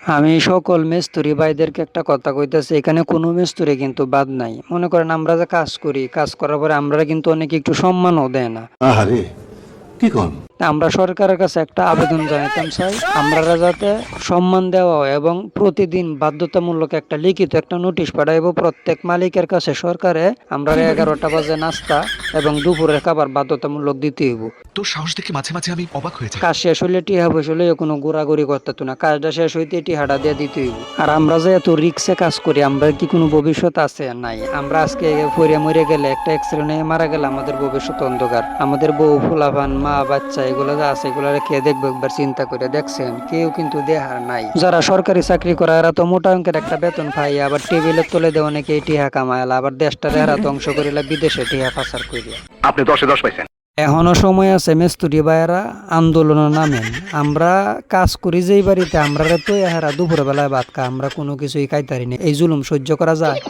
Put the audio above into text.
আমি সকল মিস্ত্রি ভাইদেরকে একটা কথা কইতেছি, এখানে কোনো মিস্ত্রি কিন্তু বাদ নাই। মনে করেন আমরা যে কাজ করি, কাজ করার পরে আমরা কিন্তু অনেকে একটু সম্মানও দেয় না। আহারে কি কোন? তা আমরা সরকারের কাছে একটা আবেদন জানাইতাম চাই, আমরা যাতে সম্মান দেওয়া হয় এবং প্রতিদিন বাধ্যতামূলক একটা লিখিত একটা নোটিশ পাঠাইব প্রত্যেক মালিকের কাছে সরকারে। আমরা 11টা বাজে নাস্তা এবং দুপুরের খাবার বাধ্যতামূলক দিতে হইব। তোর সাহস দেখে মাঝে মাঝে আমি অবাক হয়ে যাই। কাজ শেষ হইলে টিহা পয়সা লইয়া কোনো ঘোরাঘুরি করতে না, কাজটা শেষ হইতে টিহাটা দিয়ে দিতে হইব। আর আমরা যে এত রিক্সে কাজ করি, আমরা কি কোনো ভবিষ্যৎ আছে? নাই। আমরা আজকে পড়িয়া মরে গেলে, একটা অ্যাক্সিডেন্টে মারা গেলে আমাদের ভবিষ্যৎ অন্ধকার। আমাদের বউ ফুলাফান মা বাচ্চা এগুলো যা আছে এগুলো কে দেখবে? একবার চিন্তা করে দেখছেন? কেউ কিন্তু দেহার নাই। যারা সরকারি চাকরি করে এরা তো মোটা অঙ্কের একটা বেতন পাই, আবার টেবিলের তলে দেওয়া অনেকে টিহা কামাইলা, আবার দেশটা এরা ধ্বংস করিলা বিদেশে টিহা পাচার করিয়া। আপনি 10-10 পাইছেন। এখনো সময় আছে, মিস্ত্রি ভাইয়েরা আন্দোলনে নামেন। আমরা কাজ করি যেই বাড়িতে, আমরা তো এহারা দুপুর বেলায় ভাত খা, আমরা কোনো কিছুই খাইতারি না। এই জুলুম সহ্য করা যায়?